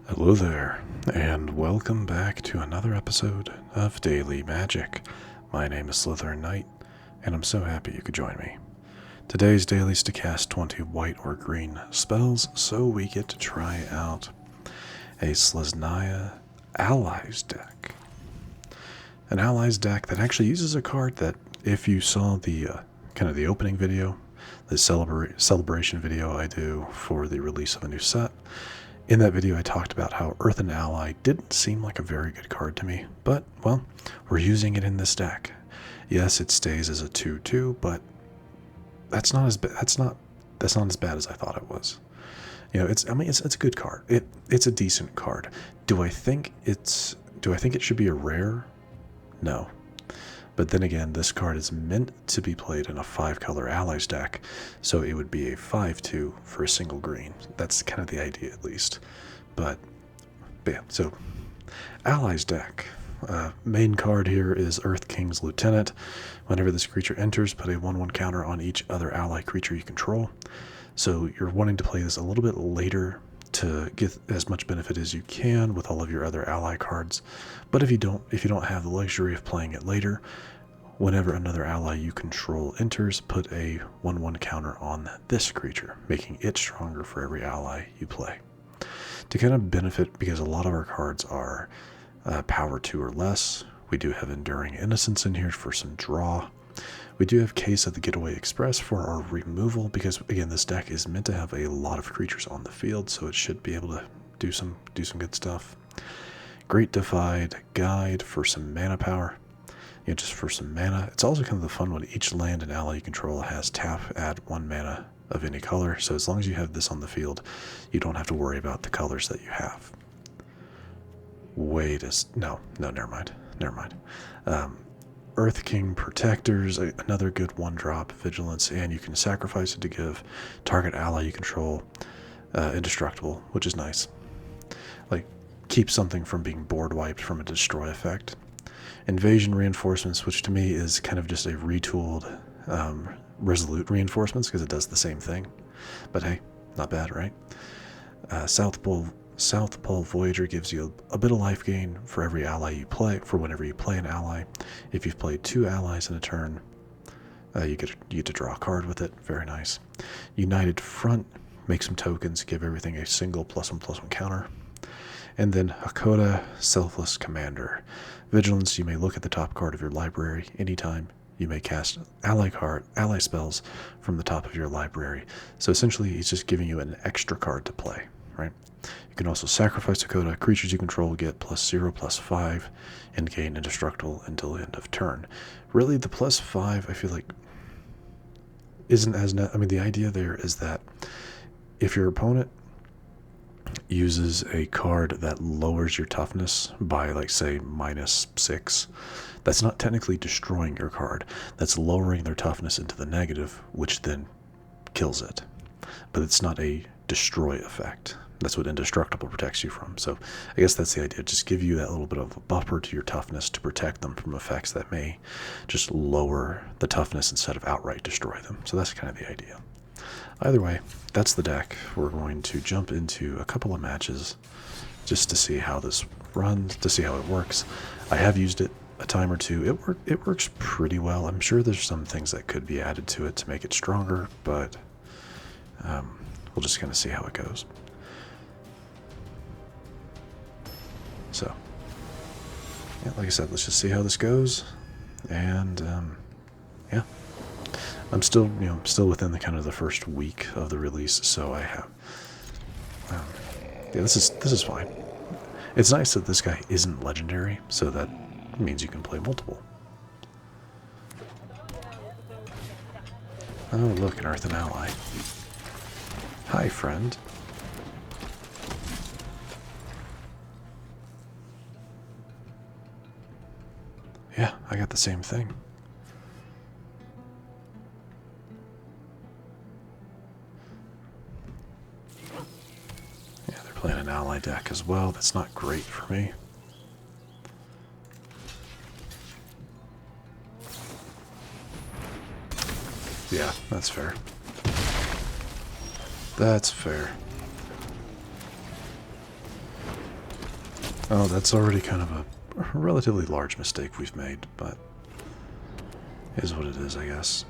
Hello there, and welcome back to another episode of Daily Magic. My name is SlytherinKnight, and I'm so happy you could join me. Today's daily is to cast 20 white or green spells, so we get to try out a Selesnya Allies deck. An Allies deck that actually uses a card that, if you saw the kind of the opening video, the celebration video I do for the release of a new set, in that video I talked about how Earthen Ally didn't seem like a very good card to me, but, well, we're using it in this deck. Yes, it stays as a 2/2, but that's not as bad as I thought it was. You know, it's a good card. It's a decent card. Do I think it should be a rare? No. But then again, this card is meant to be played in a 5-color Allies deck, so it would be a 5/2 for a single green. That's kind of the idea, at least. But yeah, so Allies deck. Main card here is Earth King's Lieutenant. Whenever this creature enters, put a 1/1 counter on each other ally creature you control. So you're wanting to play this a little bit later to get as much benefit as you can with all of your other ally cards. But if you don't have the luxury of playing it later, whenever another ally you control enters, put a 1/1 counter on this creature, making it stronger for every ally you play. To kind of benefit, because a lot of our cards are power 2 or less, we do have Enduring Innocence in here for some draw. We do have Case of the Getaway Express for our removal, because again, this deck is meant to have a lot of creatures on the field, so it should be able to do some good stuff. Great Defied Guide for some mana power. You know, just for some mana. It's also kind of the fun one. Each land and ally you control has tap, add 1 mana of any color, so as long as you have this on the field, you don't have to worry about the colors that you have. No, never mind. Earth King Protectors, another good 1-drop Vigilance, and you can sacrifice it to give target ally you control indestructible, which is nice. Like, keep something from being board wiped from a destroy effect. Invasion Reinforcements, which to me is kind of just a retooled Resolute Reinforcements, because it does the same thing. But hey, not bad, right? South Pole Voyager gives you a bit of life gain for every ally you play, for whenever you play an ally. If you've played 2 allies in a turn, you get to draw a card with it. Very nice. United Front, make some tokens, give everything a single +1/+1 counter. And then Hakoda, Selfless Commander. Vigilance, you may look at the top card of your library anytime. You may cast ally spells from the top of your library. So essentially, he's just giving you an extra card to play, right? You can also sacrifice Hakoda. Creatures you control get +0/+5 and gain indestructible until the end of turn. Really, the +5, I feel like, isn't as... the idea there is that if your opponent uses a card that lowers your toughness by, like, say, -6, that's not technically destroying your card. That's lowering their toughness into the negative, which then kills it. But it's not a destroy effect. That's what indestructible protects you from. So I guess that's the idea. Just give you that little bit of a buffer to your toughness to protect them from effects that may just lower the toughness instead of outright destroy them. So that's kind of the idea. Either way, that's the deck. We're going to jump into a couple of matches just to see how this runs, to see how it works. I have used it a time or two. It works pretty well. I'm sure there's some things that could be added to it to make it stronger, but we'll just kind of see how it goes. So, yeah, like I said, let's just see how this goes. And yeah, I'm still within the kind of the first week of the release, so I have yeah, this is fine. It's nice that this guy isn't legendary, so that means you can play multiple. Oh, look, an Earthen Ally. Hi, friend. Yeah, I got the same thing. Yeah, they're playing an ally deck as well. That's not great for me. Yeah, that's fair. That's fair. Oh, that's already kind of a relatively large mistake we've made, but is what it is, I guess.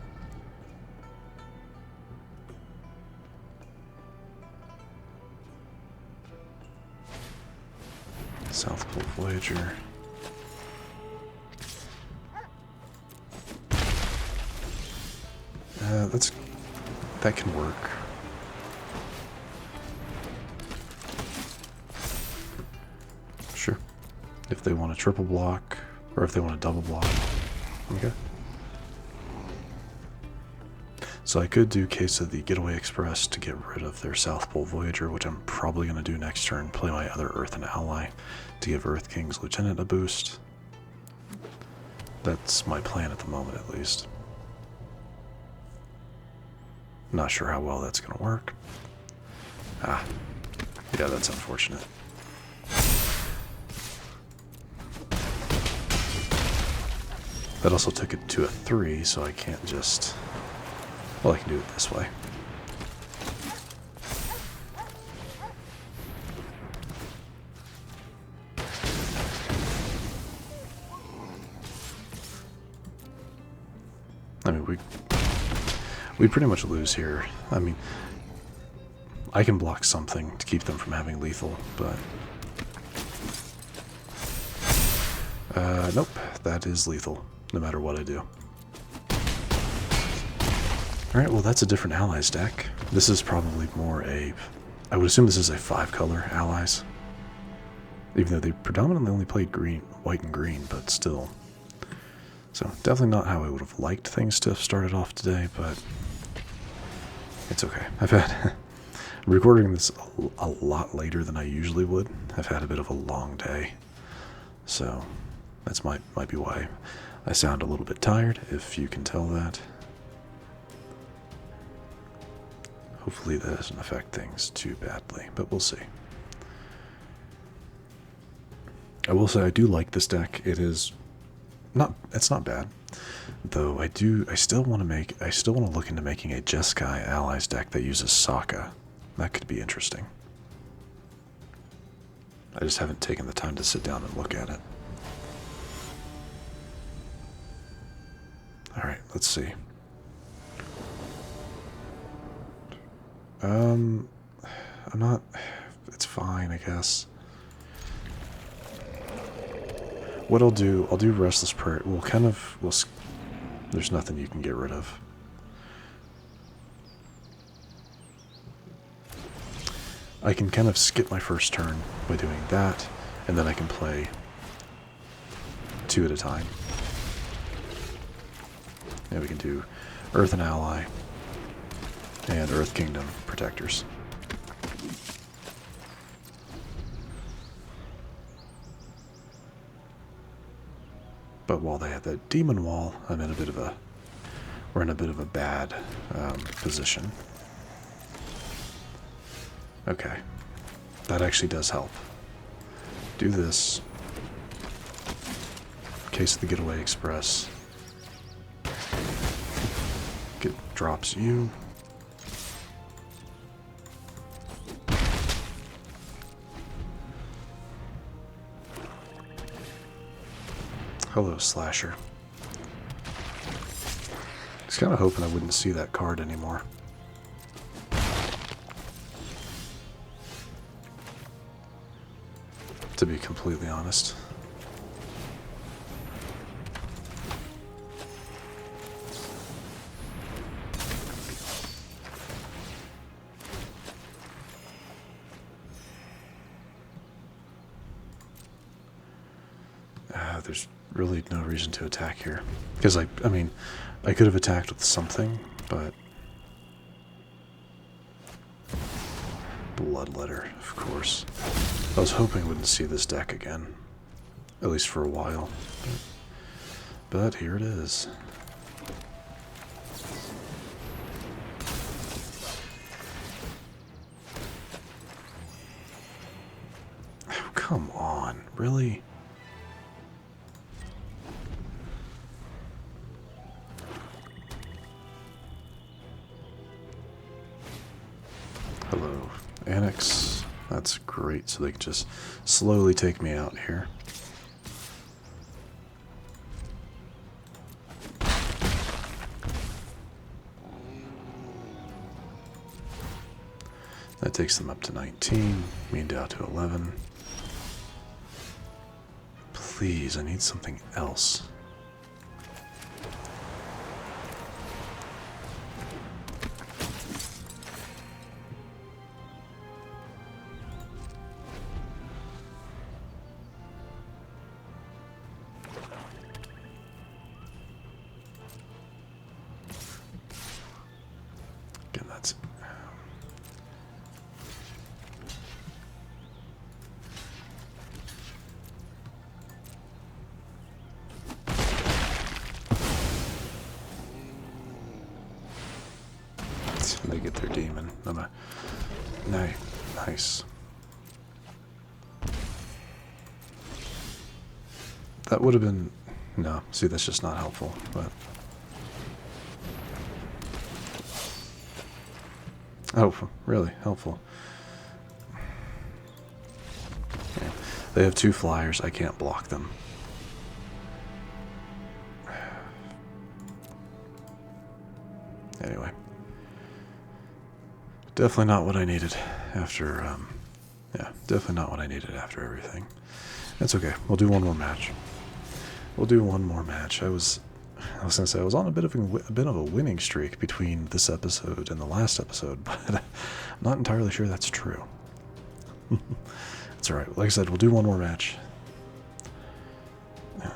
South Pole Voyager. That can work. Sure. If they want a triple block, or if they want a double block. Okay. So I could do Case of the Getaway Express to get rid of their South Pole Voyager, which I'm probably going to do next turn. Play my other Earthen Ally to give Earth King's Lieutenant a boost. That's my plan at the moment, at least. Not sure how well that's going to work. Ah, yeah, that's unfortunate. That also took it to a 3, so I can't just... Well, I can do it this way. I mean, we pretty much lose here. I mean, I can block something to keep them from having lethal, but... nope, that is lethal, no matter what I do. Alright, well that's a different Allies deck. This is probably more a... I would assume this is a 5-color Allies. Even though they predominantly only played green, white and green, but still. So, definitely not how I would have liked things to have started off today, but... It's okay. I've had... recording this a lot later than I usually would. I've had a bit of a long day. So, that's might be why I sound a little bit tired, if you can tell that. Hopefully that doesn't affect things too badly, but we'll see. I will say I do like this deck. It's not bad. Though I still want to look into making a Jeskai Allies deck that uses Sokka. That could be interesting. I just haven't taken the time to sit down and look at it. Alright, let's see. I'm not... It's fine, I guess. What I'll do Restless Prairie. There's nothing you can get rid of. I can kind of skip my first turn by doing that, and then I can play 2 at a time. Yeah, we can do Earthen Ally and Earth Kingdom Protectors. But while they have that demon wall, we're in a bit of a bad position. Okay, that actually does help. Do this. Case of the Getaway Express. Drops you. Hello, Slasher. I was kind of hoping I wouldn't see that card anymore. To be completely honest. There's really no reason to attack here. Because, I mean, I could have attacked with something, but... Bloodletter, of course. I was hoping I wouldn't see this deck again. At least for a while. But here it is. Oh, come on. Really? Hello, Annex. That's great, so they can just slowly take me out here. That takes them up to 19, me down to 11. Please, I need something else. Again, that's... They get their demon. Nice. That would have been... No, see, that's just not helpful, but... Oh, really helpful. Yeah. They have 2 flyers. I can't block them. Anyway. Definitely not what I needed after, yeah, definitely not what I needed after everything. That's okay. We'll do one more match. I was gonna say I was on a bit of a winning streak between this episode and the last episode, but I'm not entirely sure that's true. It's alright. Like I said, we'll do one more match.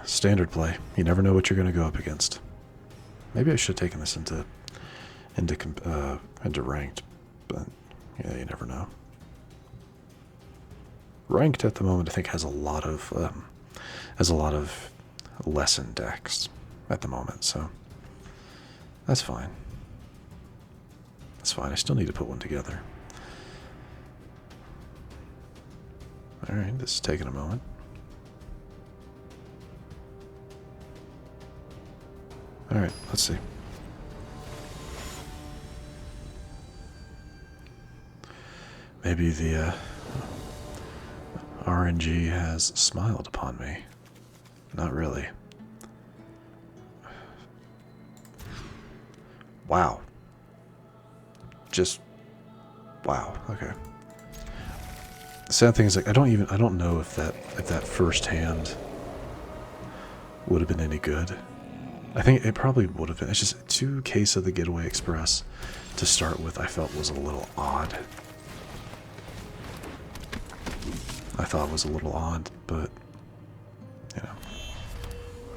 Standard play. You never know what you're gonna go up against. Maybe I should have taken this into ranked. But yeah, you never know. Ranked at the moment, I think, has a lot of lesson decks at the moment, so that's fine. That's fine. I still need to put one together. All right, this is taking a moment. All right, let's see. Maybe the RNG has smiled upon me. Not really. Wow. Just wow. Okay. The sad thing is, like, I don't know if that first hand would have been any good. I think it probably would have been. It's just 2 Case of the Getaway Express to start with. I felt was a little odd. I thought it was a little odd, but, you know,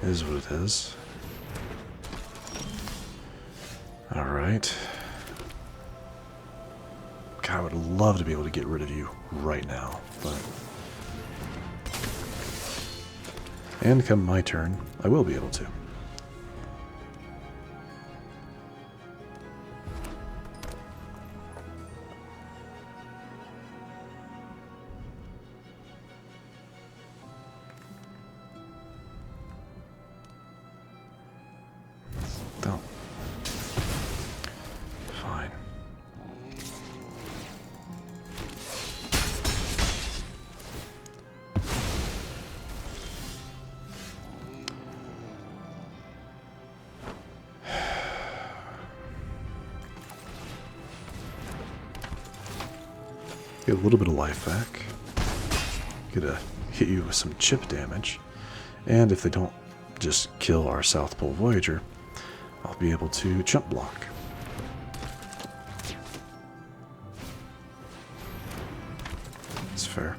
it is what it is. Alright. God, I would love to be able to get rid of you right now, but... And come my turn, I will be able to. Get a little bit of life back. Gonna hit you with some chip damage. And if they don't just kill our South Pole Voyager, I'll be able to jump block. That's fair.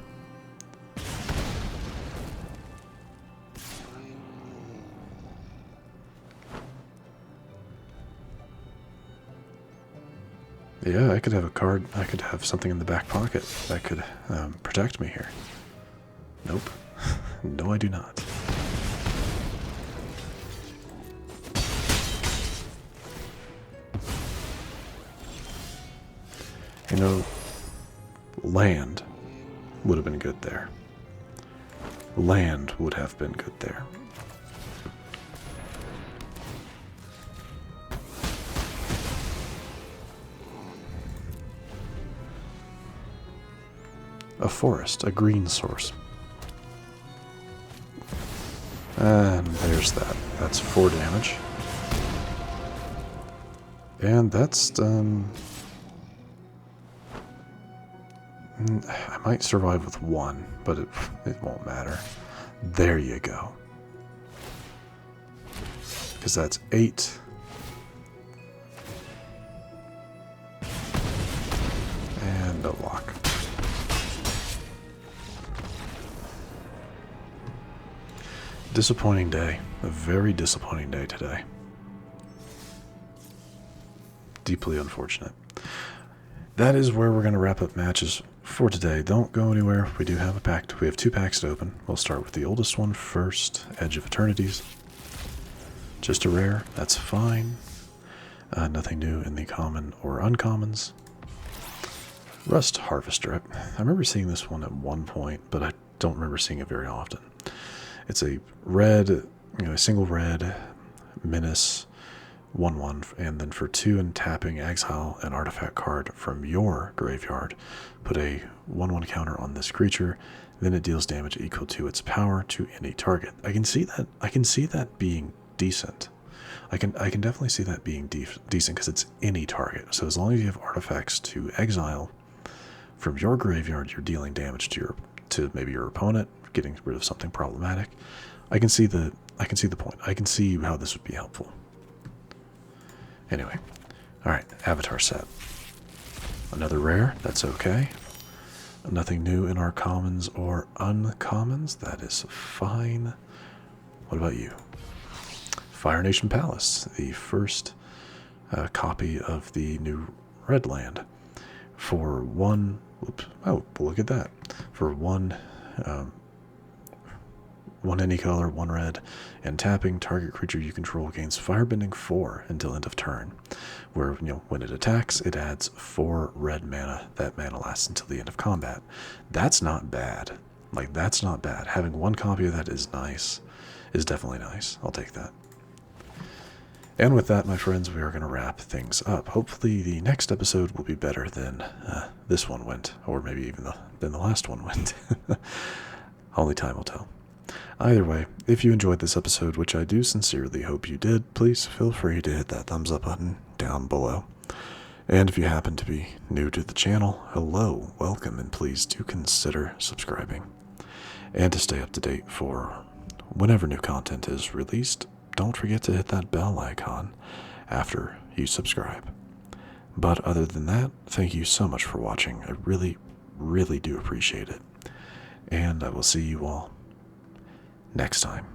Yeah, I could have a card, I could have something in the back pocket that could protect me here. Nope. No, I do not. You know, land would have been good there. Land would have been good there. a forest, a green source. And there's that. That's 4 damage. And that's, I might survive with 1, but it won't matter. There you go. Because that's 8. And no lock. Disappointing day. A very disappointing day today. Deeply unfortunate. That is where we're going to wrap up matches for today. Don't go anywhere. We do have a pack. We have 2 packs to open. We'll start with the oldest one first. Edge of Eternities. Just a rare. That's fine. Nothing new in the common or uncommons. Rust Harvester. I remember seeing this one at one point, but I don't remember seeing it very often. It's a red, a single red menace 1/1, and then for 2 and tapping, exile an artifact card from your graveyard. Put a 1/1 counter on this creature, then it deals damage equal to its power to any target. I can see that. I can see that being decent. I can definitely see that being decent because it's any target. So as long as you have artifacts to exile from your graveyard, you're dealing damage to maybe your opponent, getting rid of something problematic. I can see the point. I can see how this would be helpful. Anyway, all right, Avatar set. Another rare. That's okay. Nothing new in our commons or uncommons. That is fine. What about you? Fire Nation Palace, the first copy of the new Red Land. For 1, oops, oh, look at that. For 1 any color, 1 red, and tapping, target creature you control gains Firebending 4 until end of turn. Where, when it attacks, it adds 4 red mana. That mana lasts until the end of combat. That's not bad. Like, that's not bad. Having 1 copy of that is nice. Is definitely nice. I'll take that. And with that, my friends, we are going to wrap things up. Hopefully the next episode will be better than this one went, or maybe even than the last one went. Only time will tell. Either way, if you enjoyed this episode, which I do sincerely hope you did, please feel free to hit that thumbs up button down below. And if you happen to be new to the channel, hello, welcome, and please do consider subscribing. And to stay up to date for whenever new content is released, don't forget to hit that bell icon after you subscribe. But other than that, thank you so much for watching. I really, really do appreciate it. And I will see you all next time.